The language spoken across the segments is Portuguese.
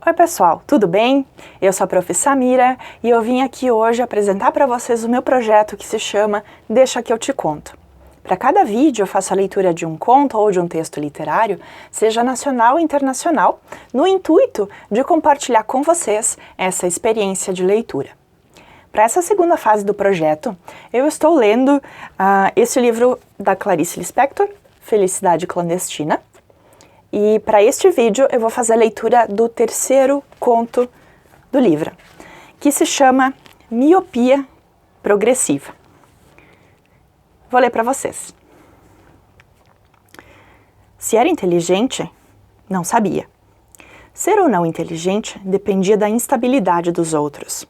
Oi pessoal, tudo bem? Eu sou a Prof. Samira e eu vim aqui hoje apresentar para vocês o meu projeto que se chama Deixa que eu te conto. Para cada vídeo eu faço a leitura de um conto ou de um texto literário, seja nacional ou internacional, no intuito de compartilhar com vocês essa experiência de leitura. Para essa segunda fase do projeto, eu estou lendo esse livro da Clarice Lispector, Felicidade Clandestina. E para este vídeo eu vou fazer a leitura do terceiro conto do livro, que se chama Miopia Progressiva. Vou ler para vocês. Se era inteligente, não sabia. Ser ou não inteligente dependia da instabilidade dos outros.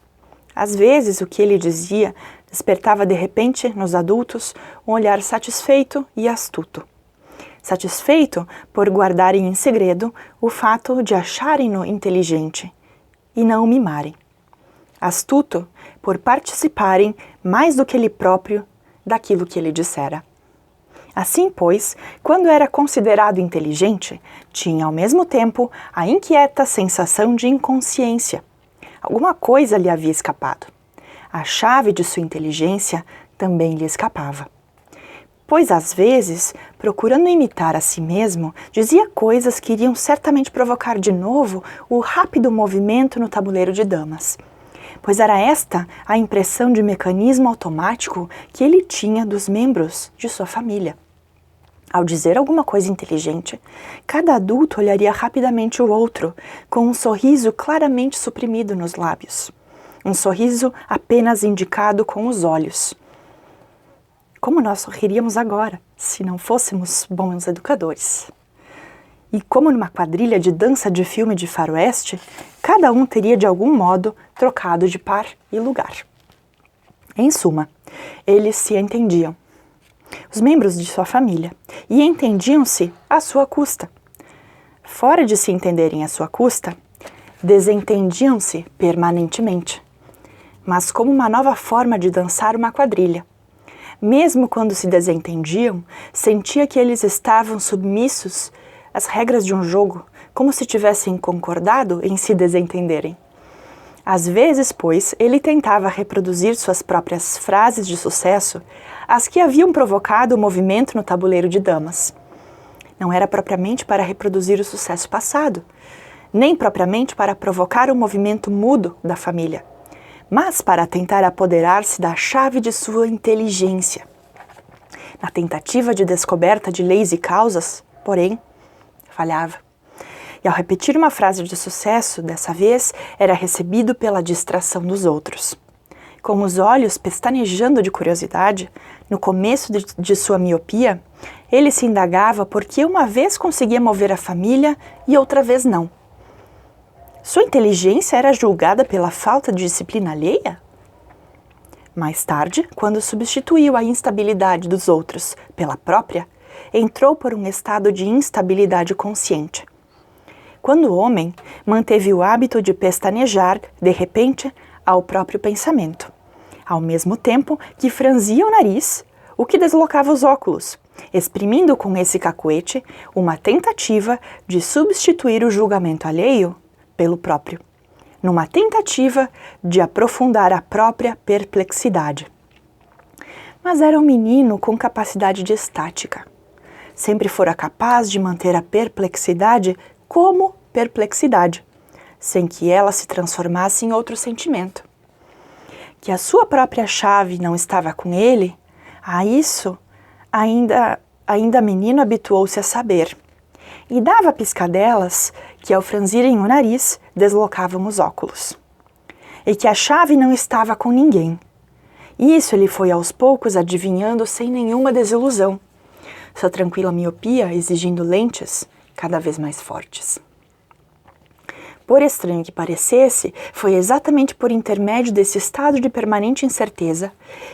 Às vezes o que ele dizia despertava de repente nos adultos um olhar satisfeito e astuto. Satisfeito por guardarem em segredo o fato de acharem-no inteligente e não o mimarem. Astuto por participarem mais do que ele próprio daquilo que ele dissera. Assim, pois, quando era considerado inteligente, tinha ao mesmo tempo a inquieta sensação de inconsciência. Alguma coisa lhe havia escapado. A chave de sua inteligência também lhe escapava. Pois às vezes, procurando imitar a si mesmo, dizia coisas que iriam certamente provocar de novo o rápido movimento no tabuleiro de damas. Pois era esta a impressão de mecanismo automático que ele tinha dos membros de sua família. Ao dizer alguma coisa inteligente, cada adulto olharia rapidamente o outro, com um sorriso claramente suprimido nos lábios. Um sorriso apenas indicado com os olhos. Como nós sorriríamos agora, se não fôssemos bons educadores. E como numa quadrilha de dança de filme de faroeste, cada um teria de algum modo trocado de par e lugar. Em suma, eles se entendiam, os membros de sua família, e entendiam-se à sua custa. Fora de se entenderem à sua custa, desentendiam-se permanentemente, mas como uma nova forma de dançar uma quadrilha. Mesmo quando se desentendiam, sentia que eles estavam submissos às regras de um jogo, como se tivessem concordado em se desentenderem. Às vezes, pois, ele tentava reproduzir suas próprias frases de sucesso, as que haviam provocado o movimento no tabuleiro de damas. Não era propriamente para reproduzir o sucesso passado, nem propriamente para provocar o movimento mudo da família, mas para tentar apoderar-se da chave de sua inteligência. Na tentativa de descoberta de leis e causas, porém, falhava. E ao repetir uma frase de sucesso, dessa vez, era recebido pela distração dos outros. Com os olhos pestanejando de curiosidade, no começo de sua miopia, ele se indagava por que uma vez conseguia mover a família e outra vez não. Sua inteligência era julgada pela falta de disciplina alheia? Mais tarde, quando substituiu a instabilidade dos outros pela própria, entrou por um estado de instabilidade consciente. Quando o homem manteve o hábito de pestanejar, de repente, ao próprio pensamento, ao mesmo tempo que franzia o nariz, o que deslocava os óculos, exprimindo com esse cacuete uma tentativa de substituir o julgamento alheio pelo próprio, numa tentativa de aprofundar a própria perplexidade. Mas era um menino com capacidade de estática. Sempre fora capaz de manter a perplexidade como perplexidade, sem que ela se transformasse em outro sentimento. Que a sua própria chave não estava com ele, a isso ainda menino habituou-se a saber. E dava piscadelas que, ao franzirem o nariz, deslocavam os óculos. E que a chave não estava com ninguém. Isso ele foi aos poucos adivinhando sem nenhuma desilusão, sua tranquila miopia exigindo lentes cada vez mais fortes. Por estranho que parecesse, foi exatamente por intermédio desse estado de permanente incerteza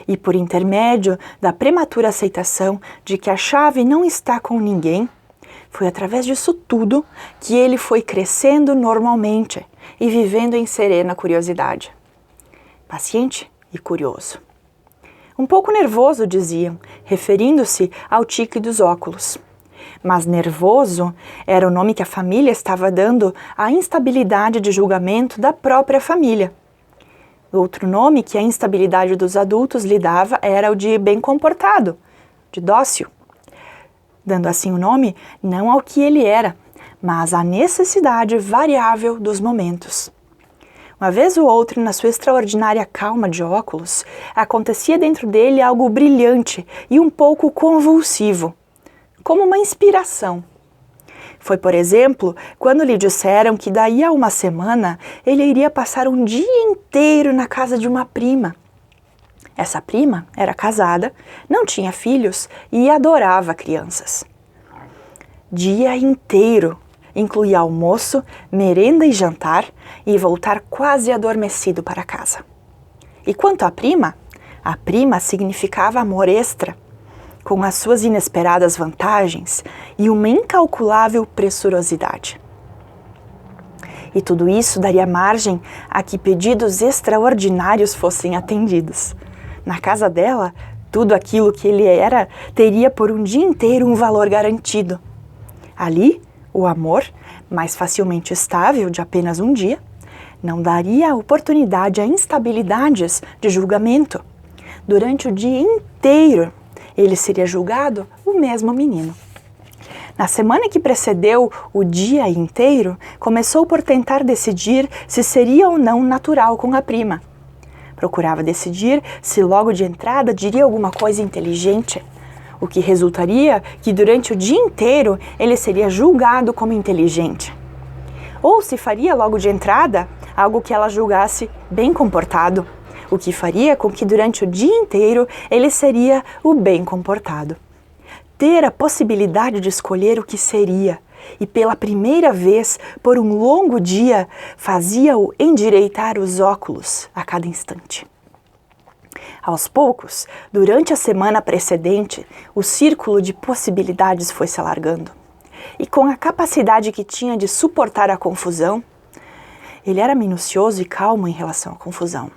e por intermédio da prematura aceitação de que a chave não está com ninguém, foi através disso tudo que ele foi crescendo normalmente e vivendo em serena curiosidade. Paciente e curioso. Um pouco nervoso, diziam, referindo-se ao tique dos óculos. Mas nervoso era o nome que a família estava dando à instabilidade de julgamento da própria família. Outro nome que a instabilidade dos adultos lhe dava era o de bem comportado, de dócil, dando assim o nome não ao que ele era, mas à necessidade variável dos momentos. Uma vez ou outra, na sua extraordinária calma de óculos, acontecia dentro dele algo brilhante e um pouco convulsivo, como uma inspiração. Foi, por exemplo, quando lhe disseram que daí a uma semana ele iria passar um dia inteiro na casa de uma prima. Essa prima era casada, não tinha filhos e adorava crianças. Dia inteiro incluía almoço, merenda e jantar e voltar quase adormecido para casa. E quanto à prima? A prima significava amor extra, com as suas inesperadas vantagens e uma incalculável pressurosidade. E tudo isso daria margem a que pedidos extraordinários fossem atendidos. Na casa dela, tudo aquilo que ele era teria por um dia inteiro um valor garantido. Ali, o amor, mais facilmente estável de apenas um dia, não daria oportunidade a instabilidades de julgamento. Durante o dia inteiro, ele seria julgado o mesmo menino. Na semana que precedeu o dia inteiro, começou por tentar decidir se seria ou não natural com a prima. Procurava decidir se logo de entrada diria alguma coisa inteligente, o que resultaria que durante o dia inteiro ele seria julgado como inteligente. Ou se faria logo de entrada algo que ela julgasse bem comportado, o que faria com que durante o dia inteiro ele seria o bem comportado. Ter a possibilidade de escolher o que seria e pela primeira vez por um longo dia fazia-o endireitar os óculos a cada instante. Aos poucos, durante a semana precedente, o círculo de possibilidades foi se alargando. E com a capacidade que tinha de suportar a confusão, ele era minucioso e calmo em relação à confusão.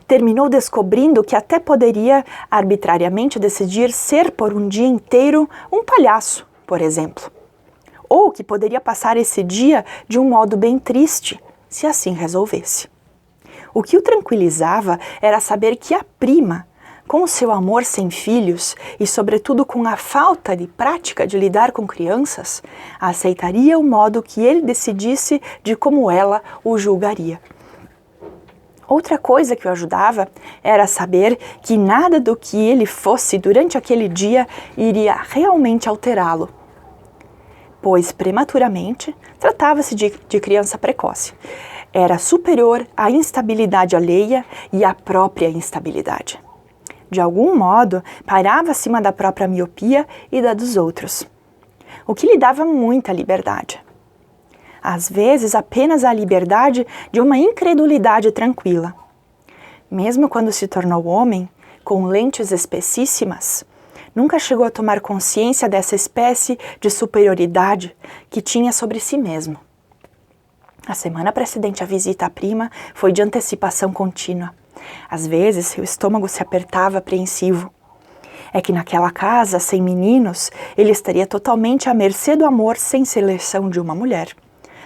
Terminou descobrindo que até poderia arbitrariamente decidir ser por um dia inteiro um palhaço, por exemplo. Ou que poderia passar esse dia de um modo bem triste, se assim resolvesse. O que o tranquilizava era saber que a prima, com o seu amor sem filhos e sobretudo com a falta de prática de lidar com crianças, aceitaria o modo que ele decidisse de como ela o julgaria. Outra coisa que o ajudava era saber que nada do que ele fosse durante aquele dia iria realmente alterá-lo, pois prematuramente tratava-se de criança precoce. Era superior à instabilidade alheia e à própria instabilidade. De algum modo, pairava acima da própria miopia e da dos outros, o que lhe dava muita liberdade. Às vezes, apenas a liberdade de uma incredulidade tranquila. Mesmo quando se tornou homem, com lentes espessíssimas, nunca chegou a tomar consciência dessa espécie de superioridade que tinha sobre si mesmo. A semana precedente à visita à prima foi de antecipação contínua. Às vezes, seu estômago se apertava apreensivo. É que naquela casa, sem meninos, ele estaria totalmente à mercê do amor sem seleção de uma mulher.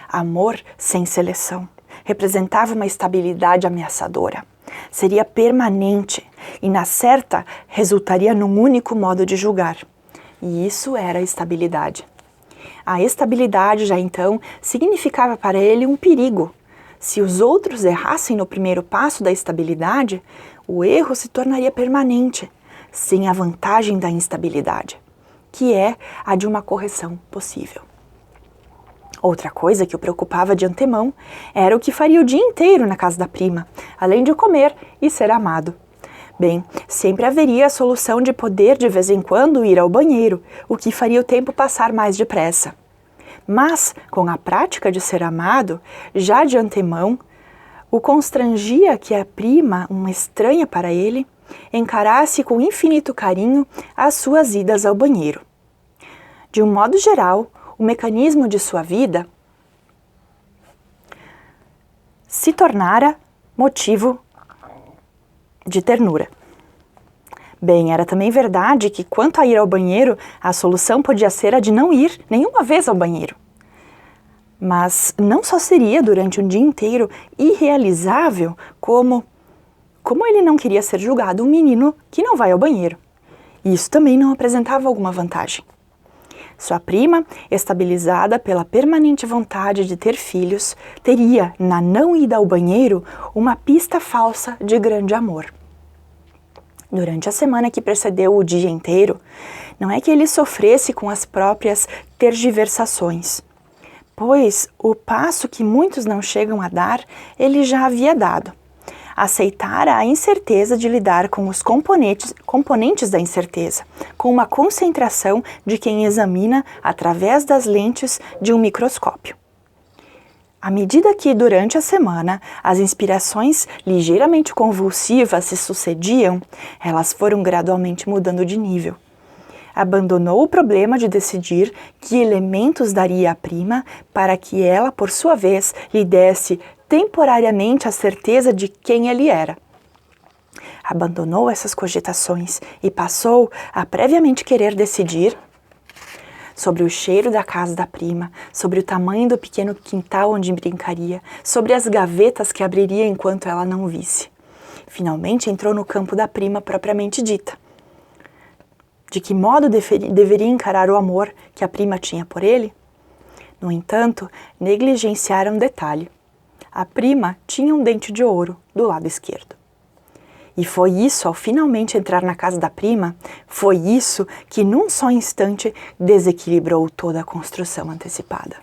Amor sem seleção representava uma estabilidade ameaçadora. Seria permanente e, na certa, resultaria num único modo de julgar. E isso era a estabilidade. A estabilidade, já então, significava para ele um perigo. Se os outros errassem no primeiro passo da estabilidade, o erro se tornaria permanente, sem a vantagem da instabilidade, que é a de uma correção possível. Outra coisa que o preocupava de antemão era o que faria o dia inteiro na casa da prima, além de comer e ser amado. Bem, sempre haveria a solução de poder de vez em quando ir ao banheiro, o que faria o tempo passar mais depressa. Mas, com a prática de ser amado, já de antemão, o constrangia que a prima, uma estranha para ele, encarasse com infinito carinho as suas idas ao banheiro. De um modo geral, o mecanismo de sua vida se tornara motivo de ternura. Bem, era também verdade que, quanto a ir ao banheiro, a solução podia ser a de não ir nenhuma vez ao banheiro. Mas não só seria durante um dia inteiro irrealizável como ele não queria ser julgado um menino que não vai ao banheiro. Isso também não apresentava alguma vantagem. Sua prima, estabilizada pela permanente vontade de ter filhos, teria, na não ida ao banheiro, uma pista falsa de grande amor. Durante a semana que precedeu o dia inteiro, não é que ele sofresse com as próprias tergiversações, pois o passo que muitos não chegam a dar, ele já havia dado. Aceitara a incerteza de lidar com os componentes da incerteza, com uma concentração de quem examina através das lentes de um microscópio. À medida que, durante a semana, as inspirações ligeiramente convulsivas se sucediam, elas foram gradualmente mudando de nível. Abandonou o problema de decidir que elementos daria à prima para que ela, por sua vez, lhe desse temporariamente a certeza de quem ele era. Abandonou essas cogitações e passou a previamente querer decidir sobre o cheiro da casa da prima, sobre o tamanho do pequeno quintal onde brincaria, sobre as gavetas que abriria enquanto ela não visse. Finalmente entrou no campo da prima propriamente dita. De que modo deveria encarar o amor que a prima tinha por ele? No entanto, negligenciaram um detalhe. A prima tinha um dente de ouro do lado esquerdo. E foi isso, ao finalmente entrar na casa da prima, foi isso que num só instante desequilibrou toda a construção antecipada.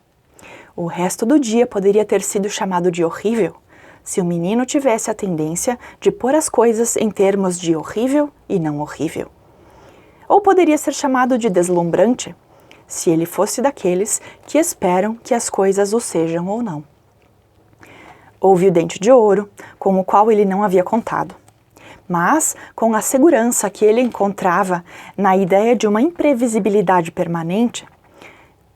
O resto do dia poderia ter sido chamado de horrível se o menino tivesse a tendência de pôr as coisas em termos de horrível e não horrível. Ou poderia ser chamado de deslumbrante se ele fosse daqueles que esperam que as coisas o sejam ou não. Houve o dente de ouro, com o qual ele não havia contado, mas com a segurança que ele encontrava na ideia de uma imprevisibilidade permanente,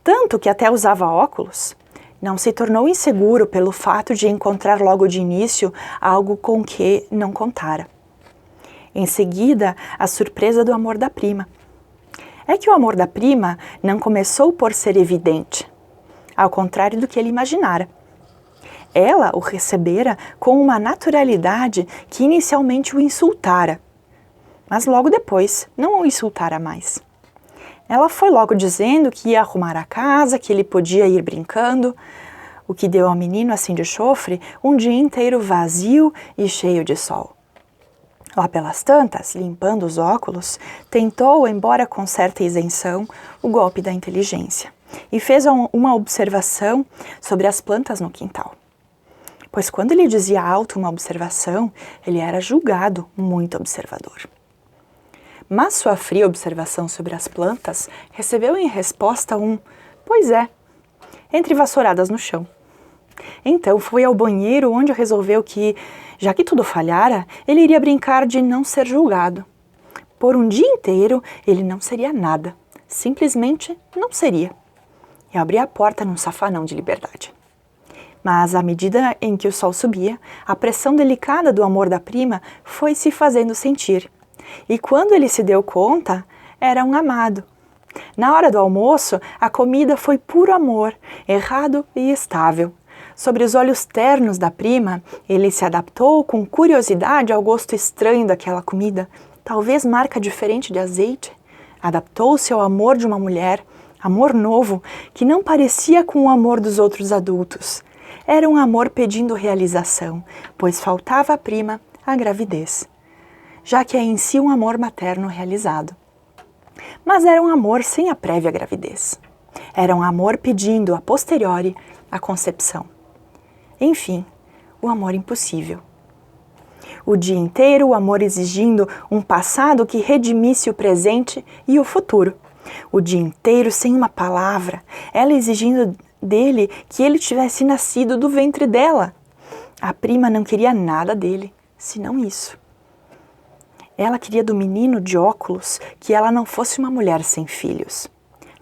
tanto que até usava óculos, não se tornou inseguro pelo fato de encontrar logo de início algo com que não contara. Em seguida, a surpresa do amor da prima. É que o amor da prima não começou por ser evidente, ao contrário do que ele imaginara. Ela o recebera com uma naturalidade que inicialmente o insultara, mas logo depois não o insultara mais. Ela foi logo dizendo que ia arrumar a casa, que ele podia ir brincando, o que deu ao menino assim de chofre um dia inteiro vazio e cheio de sol. Lá pelas tantas, limpando os óculos, tentou, embora com certa isenção, o golpe da inteligência e fez uma observação sobre as plantas no quintal. Pois quando ele dizia alto uma observação, ele era julgado muito observador. Mas sua fria observação sobre as plantas recebeu em resposta "pois é", entre vassouradas no chão. Então foi ao banheiro onde resolveu que, já que tudo falhara, ele iria brincar de não ser julgado. Por um dia inteiro ele não seria nada, simplesmente não seria. E abria a porta num safanão de liberdade. Mas à medida em que o sol subia, a pressão delicada do amor da prima foi se fazendo sentir. E quando ele se deu conta, era um amado. Na hora do almoço, a comida foi puro amor, errado e estável. Sobre os olhos ternos da prima, ele se adaptou com curiosidade ao gosto estranho daquela comida, talvez marca diferente de azeite. Adaptou-se ao amor de uma mulher, amor novo, que não parecia com o amor dos outros adultos. Era um amor pedindo realização, pois faltava à prima a gravidez, já que é em si um amor materno realizado. Mas era um amor sem a prévia gravidez. Era um amor pedindo, a posteriori, a concepção. Enfim, o amor impossível. O dia inteiro o amor exigindo um passado que redimisse o presente e o futuro. O dia inteiro sem uma palavra, ela exigindo dele que ele tivesse nascido do ventre dela. A prima não queria nada dele, senão isso. Ela queria do menino de óculos que ela não fosse uma mulher sem filhos.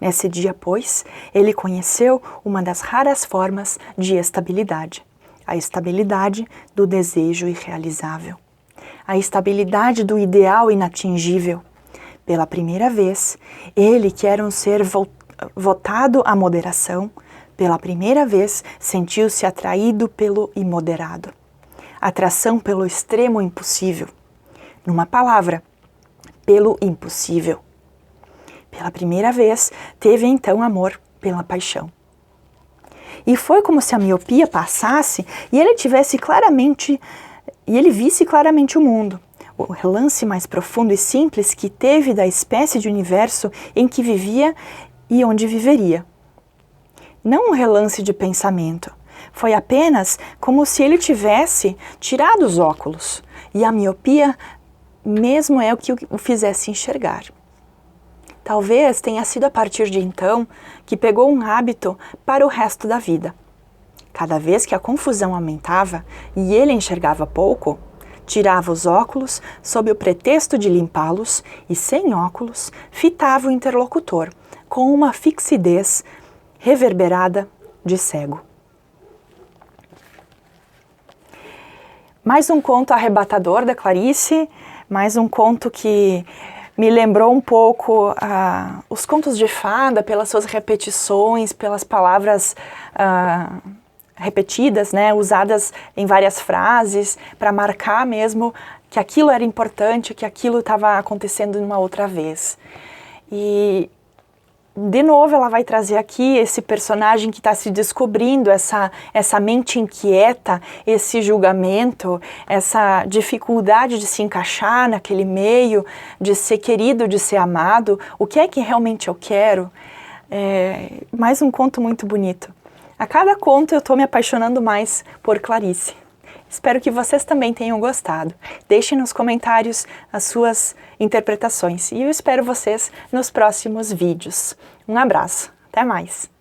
Nesse dia, pois, ele conheceu uma das raras formas de estabilidade, a estabilidade do desejo irrealizável. a estabilidade do ideal inatingível. Pela primeira vez, ele, que era um ser votado à moderação, pela primeira vez sentiu-se atraído pelo imoderado. Atração pelo extremo impossível. Numa palavra, pelo impossível. Pela primeira vez, teve então amor pela paixão. E foi como se a miopia passasse e ele visse claramente o mundo, o relance mais profundo e simples que teve da espécie de universo em que vivia e onde viveria. Não um relance de pensamento, foi apenas como se ele tivesse tirado os óculos, e a miopia mesmo é o que o fizesse enxergar. Talvez tenha sido a partir de então que pegou um hábito para o resto da vida. Cada vez que a confusão aumentava e ele enxergava pouco, tirava os óculos sob o pretexto de limpá-los e, sem óculos, fitava o interlocutor com uma fixidez reverberada de cego. Mais um conto arrebatador da Clarice, mais um conto que me lembrou um pouco os contos de fada, pelas suas repetições, pelas palavras repetidas, né, usadas em várias frases, para marcar mesmo que aquilo era importante, que aquilo estava acontecendo numa outra vez. E, de novo, ela vai trazer aqui esse personagem que está se descobrindo, essa mente inquieta, esse julgamento, essa dificuldade de se encaixar naquele meio, de ser querido, de ser amado. O que é que realmente eu quero? Mais um conto muito bonito. A cada conto eu estou me apaixonando mais por Clarice. Espero que vocês também tenham gostado. Deixem nos comentários as suas interpretações e eu espero vocês nos próximos vídeos. Um abraço, até mais!